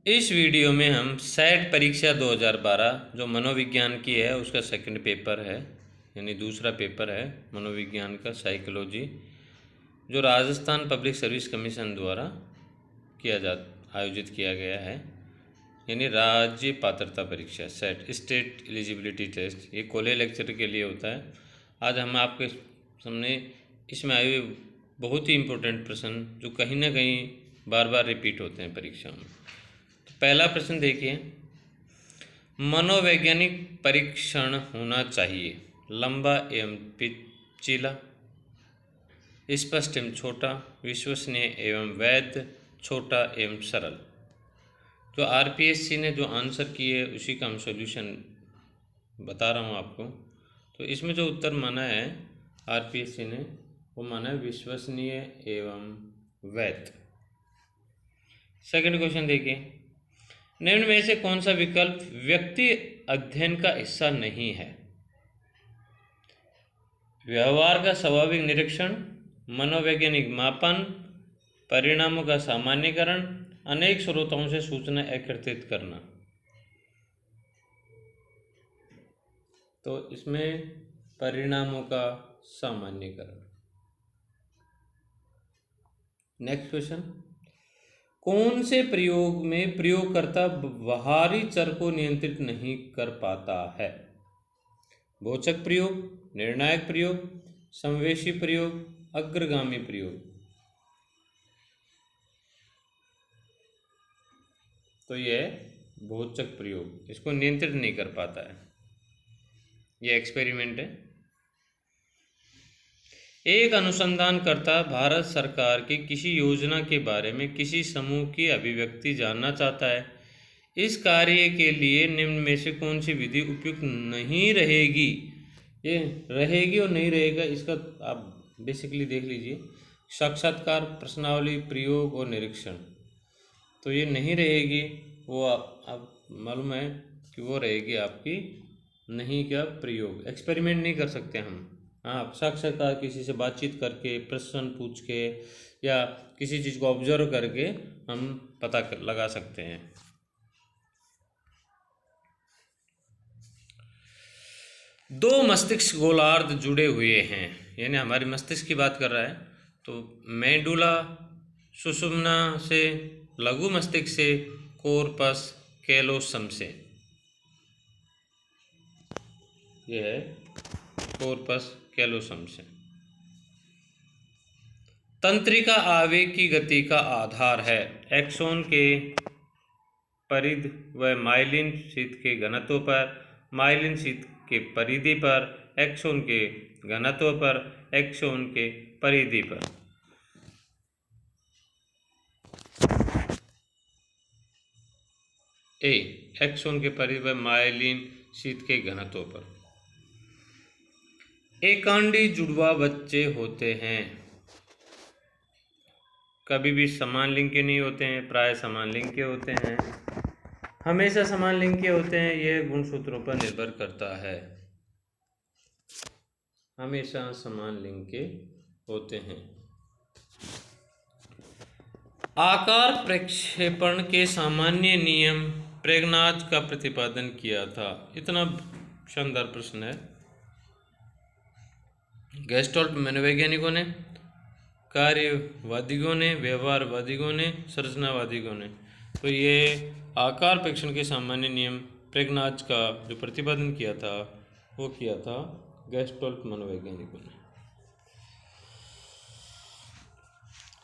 इस वीडियो में हम सेट परीक्षा 2012 जो मनोविज्ञान की है उसका सेकंड पेपर है, यानी दूसरा पेपर है मनोविज्ञान का साइकोलॉजी, जो राजस्थान पब्लिक सर्विस कमीशन द्वारा आयोजित किया गया है, यानी राज्य पात्रता परीक्षा सेट स्टेट एलिजिबिलिटी टेस्ट। ये कॉलेज लेक्चर के लिए होता है। आज हम आपके सामने इसमें आए हुए बहुत ही इम्पोर्टेंट प्रश्न जो कहीं ना कहीं बार बार रिपीट होते हैं परीक्षाओं में। तो पहला प्रश्न देखिए, मनोवैज्ञानिक परीक्षण होना चाहिए लंबा एवं पिचीला, स्पष्ट एवं छोटा, विश्वसनीय एवं वैध, छोटा एवं सरल। जो आरपीएससी ने जो आंसर किए उसी का हम सॉल्यूशन बता रहा हूँ आपको। तो इसमें जो उत्तर माना है आरपीएससी ने, वो माना है विश्वसनीय एवं वैध। सेकंड क्वेश्चन देखिए, निम्न में से कौन सा विकल्प व्यक्ति अध्ययन का हिस्सा नहीं है? व्यवहार का स्वाभाविक निरीक्षण, मनोवैज्ञानिक मापन, परिणामों का सामान्यीकरण, अनेक स्रोतों से सूचना एकत्रित करना। तो इसमें परिणामों का सामान्यीकरण। नेक्स्ट क्वेश्चन, कौन से प्रयोग में प्रयोगकर्ता बाहरी चर को नियंत्रित नहीं कर पाता है? बोचक प्रयोग, निर्णायक प्रयोग, संवेशी प्रयोग, अग्रगामी प्रयोग। तो ये बोचक प्रयोग, इसको नियंत्रित नहीं कर पाता है। ये एक्सपेरिमेंट है। एक अनुसंधानकर्ता भारत सरकार की किसी योजना के बारे में किसी समूह की अभिव्यक्ति जानना चाहता है। इस कार्य के लिए निम्न में से कौन सी विधि उपयुक्त नहीं रहेगी? ये रहेगी और नहीं रहेगा इसका आप बेसिकली देख लीजिए। साक्षात्कार, प्रश्नावली, प्रयोग और निरीक्षण। तो ये नहीं रहेगी, वो आप मालूम है कि वो रहेगी आपकी नहीं क्या प्रयोग। एक्सपेरिमेंट नहीं कर सकते हम। हाँ, साक्षात्कार किसी से बातचीत करके, प्रश्न पूछ के या किसी चीज़ को ऑब्जर्व करके हम पता लगा सकते हैं। दो मस्तिष्क गोलार्ध जुड़े हुए हैं, यानी हमारे मस्तिष्क की बात कर रहा है। तो मेडुला सुषुम्ना से, लघु मस्तिष्क से, कोर्पस कैलोसम से। यह है कोर्पस कैलोसम से। तंत्रिका आवेग की गति का आधार है एक्सोन के परिधि व माइलिन शीत के घनत्व पर, माइलिन शीत के परिधि पर, एक्सोन के घनत्व पर, एक्सोन के परिधि पर। ए, एक्सोन के परिधि पर, माइलिन शीत के घनत्व पर। एकांडी जुड़वा बच्चे होते हैं, कभी भी समान लिंग के नहीं होते हैं, प्राय समान लिंग के होते हैं, हमेशा समान लिंग के होते हैं। यह गुणसूत्रों पर निर्भर करता है, हमेशा समान लिंग के होते हैं। आकार प्रक्षेपण के सामान्य नियम प्रेगनाज का प्रतिपादन किया था। इतना शानदार प्रश्न है। गेस्टोल्ट मनोवैज्ञानिकों ने, कार्यवादियों ने, व्यवहारवादियों ने, संरचनावादियों ने। तो ये आकार प्रेक्षण के सामान्य नियम प्रेगनाज का जो प्रतिपादन किया था वो किया था गेस्टोल्ट मनोवैज्ञानिकों ने।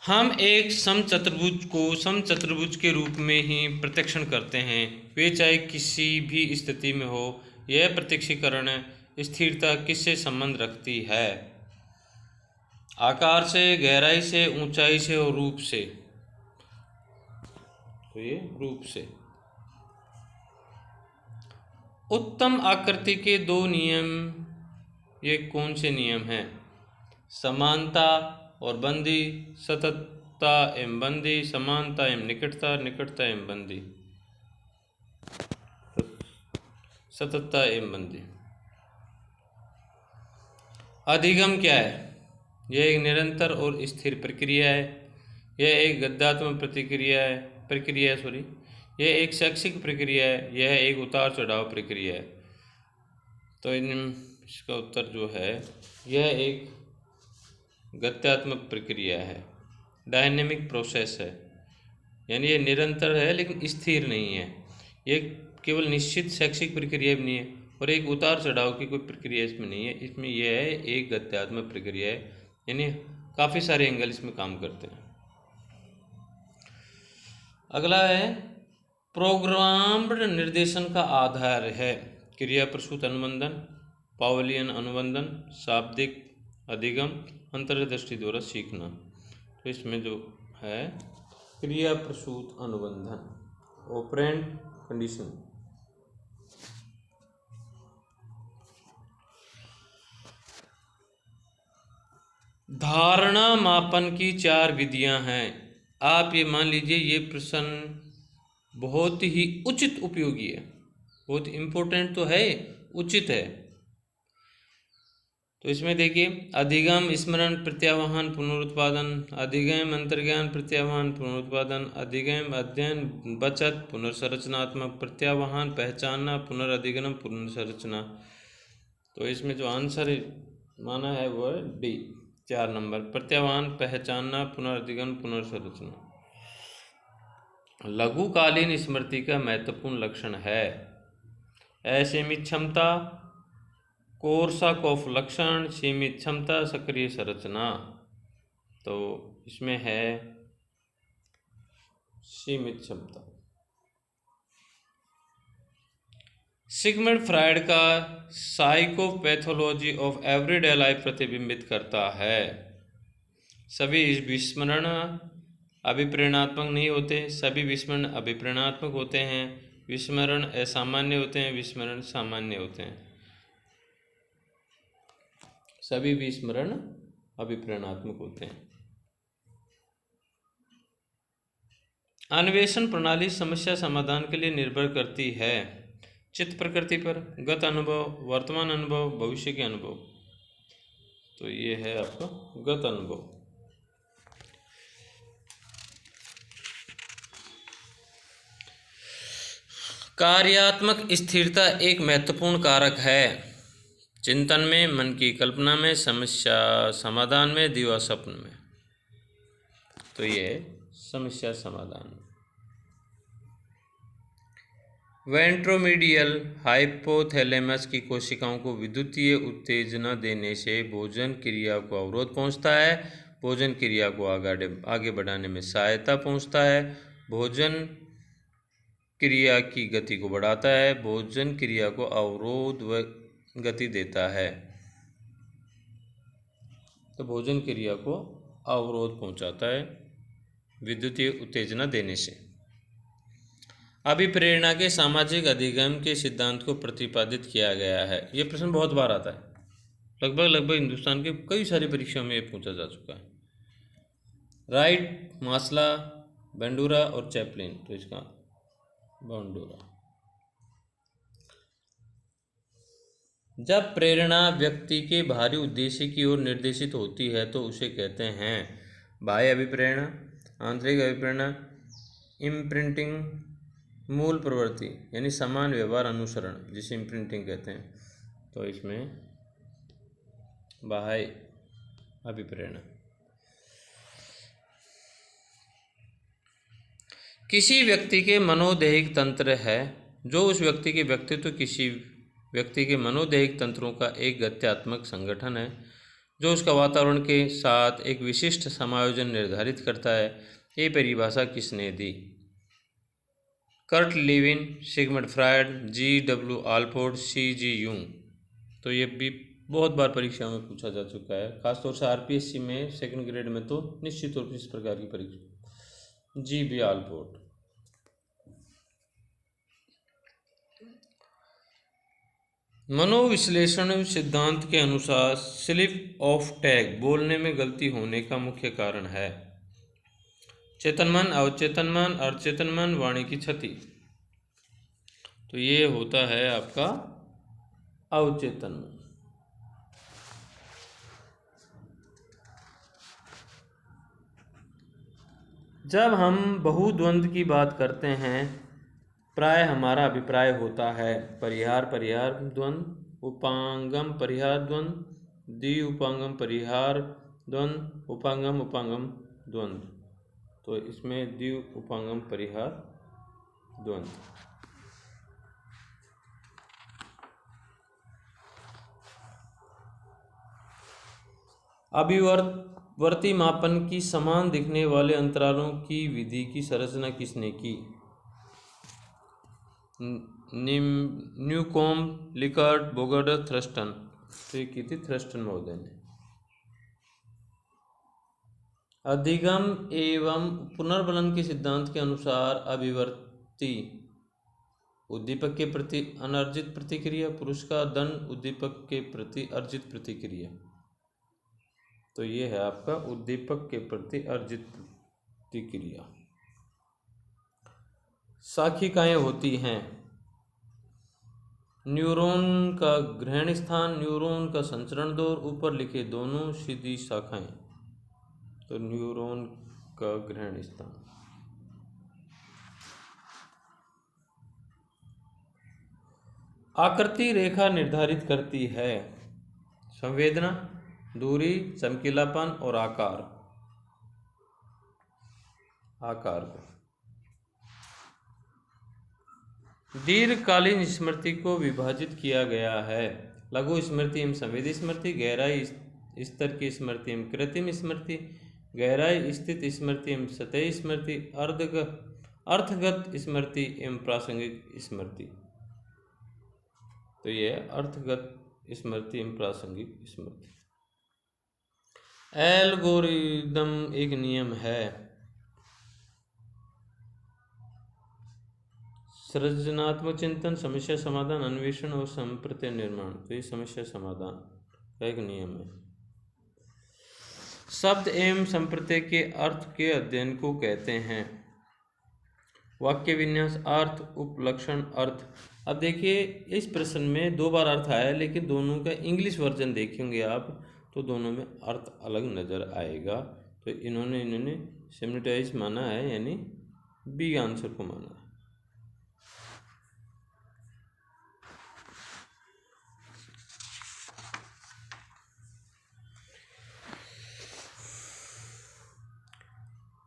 हम एक समचतुर्भुज को समचतुर्भुज के रूप में ही प्रत्यक्षण करते हैं, वे चाहे किसी भी स्थिति में हो। यह प्रत्यक्षीकरण स्थिरता किससे संबंध रखती है? आकार से, गहराई से, ऊंचाई से और रूप से। तो ये रूप से। उत्तम आकृति के दो नियम, ये कौन से नियम हैं? समानता और बंदी, सततता एवं बंदी, समानता एवं निकटता, निकटता एवं बंदी। सततता एवं बंदी। अधिगम क्या है? यह एक निरंतर और स्थिर प्रक्रिया है। यह एक गद्यात्मक प्रक्रिया है। यह एक शैक्षिक प्रक्रिया है, यह एक उतार चढ़ाव प्रक्रिया है। तो इसका उत्तर जो है यह एक गत्यात्मक प्रक्रिया है, डायनेमिक प्रोसेस है, यानी ये निरंतर है लेकिन स्थिर नहीं है। ये केवल निश्चित शैक्षिक प्रक्रिया भी नहीं है और एक उतार चढ़ाव की कोई प्रक्रिया इसमें नहीं है। इसमें यह है एक गत्यात्मक प्रक्रिया है, यानी काफ़ी सारे एंगल इसमें काम करते हैं। अगला है प्रोग्राम्ड निर्देशन का आधार है क्रिया प्रसूत अनुबंधन, पावलियन अनुबंधन, शाब्दिक अधिगम, अंतर्दृष्टि द्वारा सीखना। तो इसमें जो है क्रिया प्रसूत अनुबंधन, ऑपरेंट कंडीशन। धारणा मापन की 4 विधियां हैं। आप ये मान लीजिए ये प्रश्न बहुत ही उचित उपयोगी है, बहुत इम्पोर्टेंट तो है, उचित है। तो इसमें देखिए अधिगम स्मरण प्रत्यावाहन पुनरुत्पादन, अधिगम अंतर्ज्ञान प्रत्यावाहन पुनरुत्पादन, अधिगम अध्ययन बचत पुनर्संरचनात्मक, प्रत्यावाहन पहचानना पुनर्अधिगम पुनर्संरचना। तो इसमें जो आंसर माना है वो है डी 4 नंबर, प्रत्यावाहन पहचानना पुनर्अधिगम पुनर्संरचना। लघुकालीन स्मृति का महत्वपूर्ण लक्षण है असीमित क्षमता, कोर्साकॉफ लक्षण, सीमित क्षमता, सक्रिय संरचना। तो इसमें है सीमित क्षमता। सिगमंड फ्रायड का साइकोपैथोलॉजी ऑफ एवरीडे लाइफ प्रतिबिंबित करता है सभी विस्मरण अभिप्रेरणात्मक नहीं होते, सभी विस्मरण अभिप्रेरणात्मक होते हैं, विस्मरण असामान्य होते हैं, विस्मरण सामान्य होते हैं, सभी विस्मरण अभिप्रेरणात्मक होते हैं। अन्वेषण प्रणाली समस्या समाधान के लिए निर्भर करती है चित्त प्रकृति पर, गत अनुभव, वर्तमान अनुभव, भविष्य के अनुभव। तो ये है आपका गत अनुभव। कार्यात्मक स्थिरता एक महत्वपूर्ण कारक है चिंतन में, मन की कल्पना में, समस्या समाधान में, दिवा स्वप्न में। तो ये समस्या समाधान। वेंट्रोमीडियल हाइपोथैलेमस की कोशिकाओं को विद्युतीय उत्तेजना देने से भोजन क्रिया को अवरोध पहुंचता है, भोजन क्रिया को आगे बढ़ाने में सहायता पहुंचता है, भोजन क्रिया की गति को बढ़ाता है, भोजन क्रिया को अवरोध व गति देता है। तो भोजन क्रिया को अवरोध पहुंचाता है विद्युतीय उत्तेजना देने से। अभिप्रेरणा के सामाजिक अधिगम के सिद्धांत को प्रतिपादित किया गया है। ये प्रश्न बहुत बार आता है, लगभग हिंदुस्तान के कई सारी परीक्षाओं में ये पूछा जा चुका है। राइट, मास्ला, बंडूरा और चैपलिन। तो इसका बंडूरा। जब प्रेरणा व्यक्ति के बाहरी उद्देश्य की ओर निर्देशित होती है तो उसे कहते हैं बाह्य अभिप्रेरणा, आंतरिक अभिप्रेरणा, इम्प्रिंटिंग, मूल प्रवृत्ति यानी समान व्यवहार अनुसरण, जिसे इम्प्रिंटिंग कहते हैं। तो इसमें बाह्य अभिप्रेरणा। किसी व्यक्ति के मनोदैहिक तंत्र है जो उस व्यक्ति के व्यक्तित्व, किसी व्यक्ति के मनोदैहिक तंत्रों का एक गत्यात्मक संगठन है जो उसका वातावरण के साथ एक विशिष्ट समायोजन निर्धारित करता है। ये परिभाषा किसने दी? Kurt Lewin, Sigmund Freud, G.W. Allport, C.G. Jung. तो ये भी बहुत बार परीक्षा में पूछा जा चुका है, खासतौर से RPSC में सेकंड ग्रेड में तो निश्चित तौर पर इस प्रकार की परीक्षा। G.B. आल्पोर्ट। मनोविश्लेषण सिद्धांत के अनुसार स्लिप ऑफ टैग बोलने में गलती होने का मुख्य कारण है चेतन मन, अवचेतन मन, अचेतन मन, वाणी की क्षति। तो ये होता है आपका अवचेतन मन। जब हम बहुद्वंद की बात करते हैं प्राय हमारा अभिप्राय होता है। परिहार परिहार द्वंद्व, उपांगम परिहार द्वंद्व, द्वि उपांगम परिहार द्वंद्व, उपांगम उपांगम द्वंद्व। तो इसमें द्वि उपांगम परिहार द्वंद्व। अभिवर्ती मापन की समान दिखने वाले अंतरालों की विधि की संरचना किसने की? Newcomb, Likert, बोगर्ड, Thurstone. तो ये की थी थ्रस्टन महोदय ने। अधिगम एवं पुनर्बलन के सिद्धांत के अनुसार अभिवर्ती उद्दीपक के प्रति अनर्जित प्रतिक्रिया, पुरुष का दंड उद्दीपक के प्रति अर्जित प्रतिक्रिया। तो ये है आपका उद्दीपक के प्रति अर्जित प्रतिक्रिया। शाखिकाएं होती हैं। न्यूरॉन का ग्रहण स्थान, न्यूरॉन का संचरण दौर, ऊपर लिखे दोनों सीधी शाखाएं। तो न्यूरॉन का ग्रहण स्थान। आकृति रेखा निर्धारित करती है संवेदना, दूरी, चमकीलापन और आकार को। दीर्घकालीन स्मृति को विभाजित किया गया है। लघु स्मृति एवं संवेदी स्मृति, गहराई स्तर की स्मृति एवं कृत्रिम स्मृति, गहराई स्थित स्मृति एवं सतही स्मृति, अर्थगत स्मृति एवं प्रासंगिक स्मृति। तो ये अर्थगत स्मृति एवं प्रासंगिक स्मृति। एल्गोरिदम एक नियम है। सृजनात्मक चिंतन, समस्या समाधान, अन्वेषण और संप्रत्यय निर्माण। तो ये समस्या समाधान का एक नियम है। शब्द एवं संप्रत्यय के अर्थ के अध्ययन को कहते हैं। वाक्य विन्यास, अर्थ, उपलक्षण, अर्थ। अब देखिए इस प्रश्न में 2 बार अर्थ आया, लेकिन दोनों का इंग्लिश वर्जन देखेंगे आप तो दोनों में अर्थ अलग नज़र आएगा। तो इन्होंने सिमल्टेनियस माना है, यानी बी आंसर को माना है।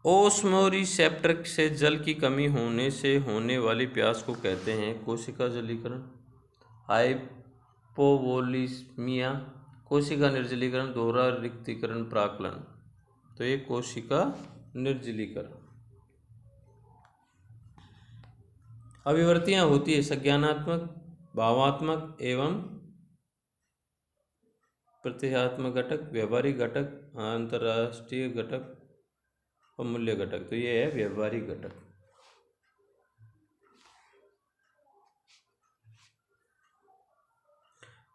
ओस्मोरिसेप्टर से जल की कमी होने से होने वाली प्यास को कहते हैं कोशिका जलीकरण, हाइपोवोलिस्मिया, कोशिका निर्जलीकरण, दोहरा रिक्तीकरण, प्राक्कलन। तो ये कोशिका निर्जलीकरण। अभिवर्तियां होती है संज्ञानात्मक, भावात्मक एवं प्रत्ययात्मक घटक, व्यवहारिक घटक, अंतरराष्ट्रीय घटक और मूल्य घटक। तो ये है व्यवहारिक घटक।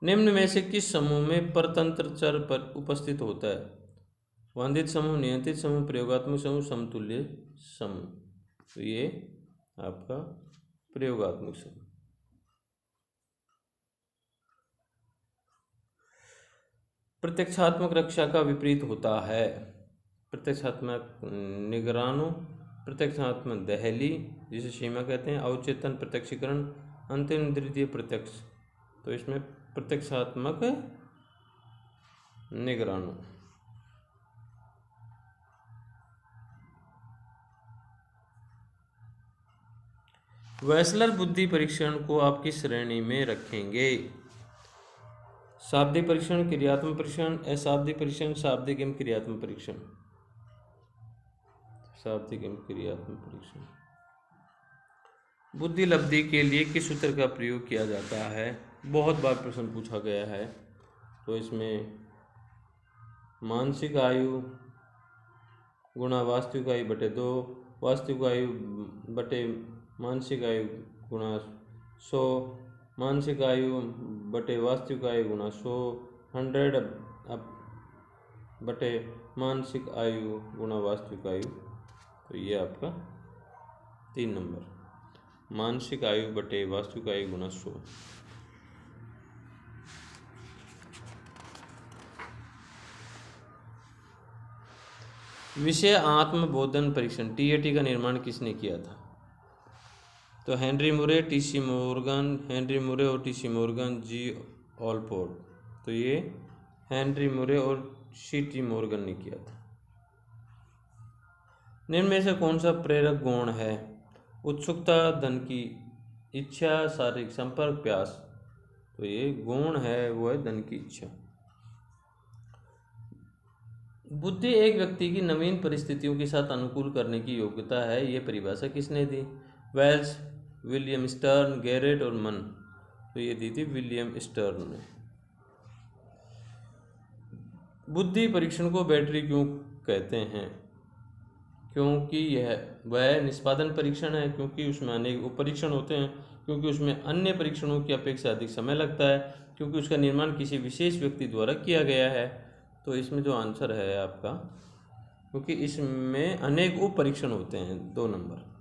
निम्न में से किस समूह में परतंत्र चर पर उपस्थित होता है? वांछित समूह, नियंत्रित समूह, प्रयोगात्मक समूह, समतुल्य समूह। तो ये आपका प्रयोगात्मक समूह। प्रत्यक्षात्मक रक्षा का विपरीत होता है। प्रत्यक्षात्मक निगरानो, प्रत्यक्षात्मक दहली जिसे सीमा कहते हैं, अवचेतन प्रत्यक्षीकरण, अंतिम द्वितीय प्रत्यक्ष। तो इसमें प्रत्यक्षात्मक निगरानो। वेसलर बुद्धि परीक्षण को आप किस श्रेणी में रखेंगे? शाब्दिक परीक्षण, क्रियात्मक परीक्षण, अशाब्दिक परीक्षण, शाब्दिक एवं क्रियात्मक परीक्षण। शाब्दिक एवं क्रियात्मक परीक्षण। बुद्धि लब्धि के लिए किस सूत्र का प्रयोग किया जाता है? बहुत बार प्रश्न पूछा गया है। तो इसमें मानसिक आयु गुणा वास्तविक आयु बटे 2, वास्तविक आयु बटे मानसिक आयु गुणा 100, मानसिक आयु बटे वास्तविक आयु गुणा 100, 100 बटे मानसिक आयु गुणा वास्तविक आयु। तो ये आपका 3 नंबर, मानसिक आयु बटे वास्तविक आयु गुणा 100। विषय आत्मबोधन परीक्षण TAT का निर्माण किसने किया था? तो हेनरी मुरे, टीसी मॉर्गन, हेनरी मुरे और टीसी मॉर्गन, जी ऑलपोर्ट। तो ये हेनरी मुरे और सीटी मॉर्गन ने किया था। निम्न में से कौन सा प्रेरक गुण है? उत्सुकता, धन की इच्छा, शारीरिक संपर्क, प्यास। तो ये गुण है वो है धन की इच्छा। बुद्धि एक व्यक्ति की नवीन परिस्थितियों के साथ अनुकूल करने की योग्यता है, ये परिभाषा किसने दी? वेल्स, विलियम स्टर्न, गैरेट और मन। तो ये दी थी विलियम स्टर्न ने। बुद्धि परीक्षण को बैटरी क्यों कहते हैं? क्योंकि वह निष्पादन परीक्षण है, क्योंकि उसमें अनेक उप परीक्षण होते हैं, क्योंकि उसमें अन्य परीक्षणों की अपेक्षा अधिक समय लगता है, क्योंकि उसका निर्माण किसी विशेष व्यक्ति द्वारा किया गया है। तो इसमें जो आंसर है आपका, क्योंकि इसमें अनेक उप परीक्षण होते हैं। 2 नंबर।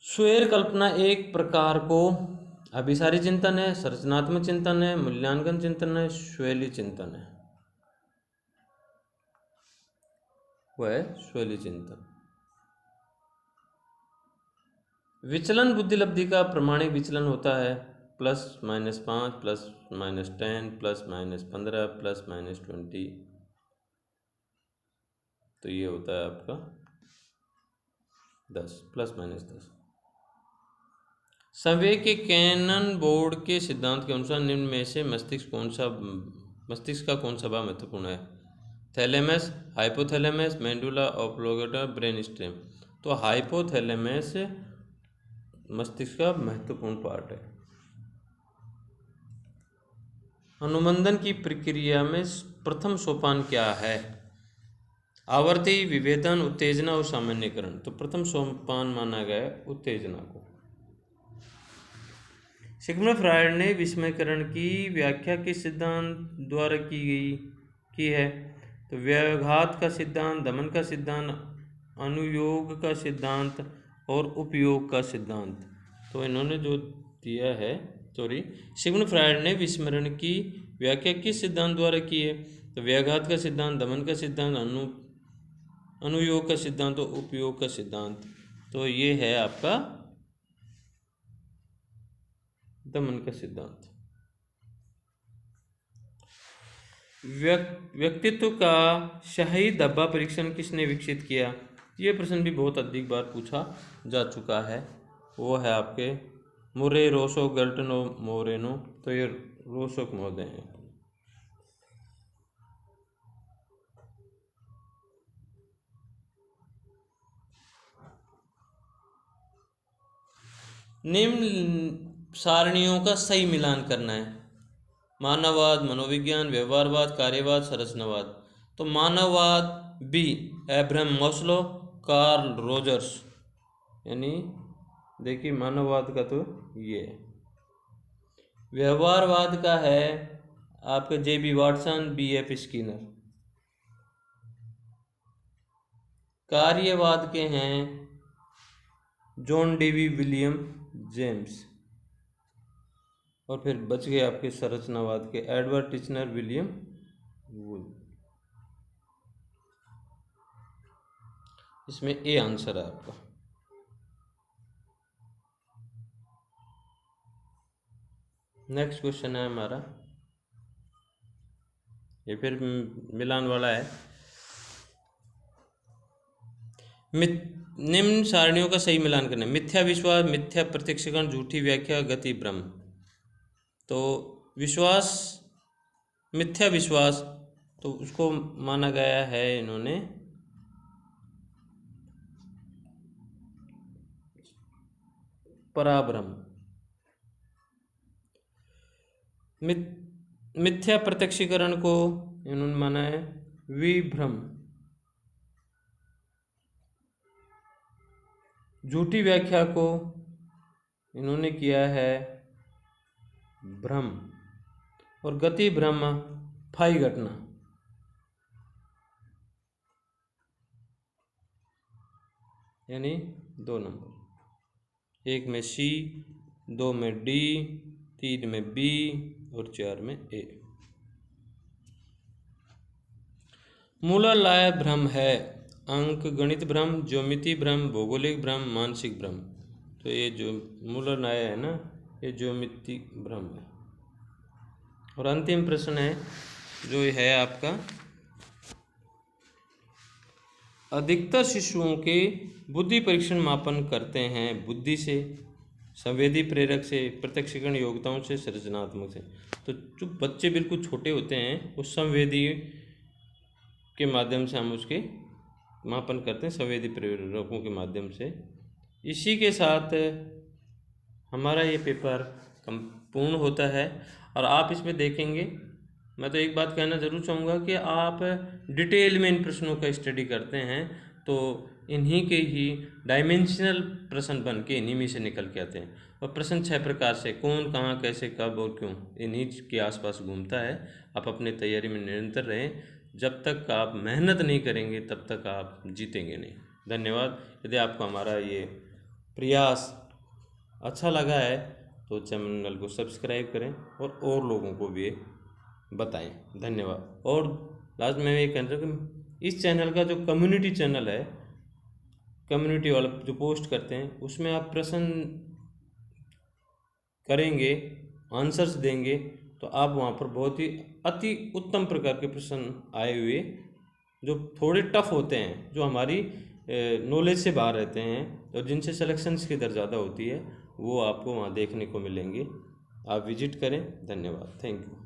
स्वैर कल्पना एक प्रकार को अभिसारी चिंतन है, संरचनात्मक चिंतन है, मूल्यांकन चिंतन है, शैली चिंतन है। वह शैली चिंतन। विचलन बुद्धिलब्धि का प्रमाणिक विचलन होता है +-5, +-10, +-15, +-20। तो ये होता है आपका 10, +-10। संवेग के कैनन बोर्ड के सिद्धांत के अनुसार निम्न में से मस्तिष्क का कौन सा भाग महत्वपूर्ण है? Thalamus, hypothalamus, medulla oblongata, brain stem. तो हाइपोथैलेमस मस्तिष्क का महत्वपूर्ण पार्ट है। अनुबंधन की प्रक्रिया में प्रथम सोपान क्या है? आवर्ती, विभेदन, उत्तेजना और सामान्यीकरण। तो प्रथम सोपान माना गया उत्तेजना को। सिगमंड फ्रायड ने विस्मयकरण की व्याख्या किस सिद्धांत द्वारा की है? तो व्याघात का सिद्धांत, दमन का सिद्धांत, अनुयोग का सिद्धांत और उपयोग का सिद्धांत। तो इन्होंने जो दिया है, सिगमंड फ्रायड ने विस्मरण की व्याख्या किस सिद्धांत द्वारा की है? तो व्याघात का सिद्धांत, दमन का सिद्धांत, अनुयोग का सिद्धांत और उपयोग का सिद्धांत। तो ये है आपका दमन का सिद्धांत। व्यक्तित्व का शाही धब्बा परीक्षण किसने विकसित किया? ये प्रश्न भी बहुत अधिक बार पूछा जा चुका है। वो है आपके मुरे, रोसो, गल्टन और मोरेनो। तो ये रोसो महोदय हैं। निम्न सारणियों का सही मिलान करना है। मानववाद, मनोविज्ञान, व्यवहारवाद, कार्यवाद, संरचनावाद। तो मानववाद बी, एब्राहम मास्लो, कार्ल रोजर्स। यानी देखिए मानववाद का तो ये है। व्यवहारवाद का है आपका JB वाटसन, BF स्किनर। कार्यवाद के हैं जॉन डेवी विलियम जेम्स। और फिर बच गए आपके संरचनावाद के एडवर्ड टिचनर, विलियम वुड। इसमें ए आंसर है आपका। नेक्स्ट क्वेश्चन है हमारा, ये फिर मिलान वाला है। निम्न सारणियों का सही मिलान करना है। मिथ्या विश्वास, मिथ्या प्रत्यक्षीकरण, झूठी व्याख्या, गति भ्रम। तो विश्वास, मिथ्या विश्वास, तो उसको माना गया है इन्होंने पराभ्रम। मिथ्या प्रत्यक्षीकरण को इन्होंने माना है विभ्रम। झूठी व्याख्या को इन्होंने किया है भ्रम। और गति भ्रम फाई घटना। यानी 2 नंबर, 1 में C, 2 में D, 3 में B और 4 में A। मूलर लाया भ्रम है अंक गणित भ्रम, ज्योमिति भ्रम, भौगोलिक भ्रम, मानसिक भ्रम। तो ये जो मूलर आया है ना, ये ज्योमिति भ्रम है। और अंतिम प्रश्न है जो है आपका, अधिकतर शिशुओं के बुद्धि परीक्षण मापन करते हैं बुद्धि से, संवेदी प्रेरक से, प्रत्यक्षीकरण योग्यताओं से, सृजनात्मक से। तो जो बच्चे बिल्कुल छोटे होते हैं उस संवेदी के माध्यम से हम उसके मापन करते हैं, संवेदी प्रेरकों के माध्यम से। इसी के साथ हमारा ये पेपर पूर्ण होता है। और आप इसमें देखेंगे, मैं तो एक बात कहना ज़रूर चाहूँगा कि आप डिटेल में इन प्रश्नों का स्टडी करते हैं तो इन्हीं के ही डायमेंशनल प्रश्न बन के इन्हीं में से निकल के आते हैं। और प्रश्न 6 प्रकार से, कौन, कहाँ, कैसे, कब और क्यों, इन्हीं के आसपास घूमता है। आप अपनी तैयारी में निरंतर रहें। जब तक आप मेहनत नहीं करेंगे तब तक आप जीतेंगे नहीं। धन्यवाद। यदि आपको हमारा ये प्रयास अच्छा लगा है तो चैनल को सब्सक्राइब करें और लोगों को भी बताएं। धन्यवाद। और लास्ट में ये कहना चाहूँ कि इस चैनल का जो कम्युनिटी चैनल है, कम्युनिटी वाला जो पोस्ट करते हैं उसमें आप प्रश्न करेंगे, आंसर्स देंगे तो आप वहाँ पर बहुत ही अति उत्तम प्रकार के प्रश्न आए हुए जो थोड़े टफ होते हैं, जो हमारी नॉलेज से बाहर रहते हैं और जिनसे सिलेक्शंस की दर ज़्यादा होती है, वो आपको वहाँ देखने को मिलेंगे। आप विजिट करें। धन्यवाद। Thank you.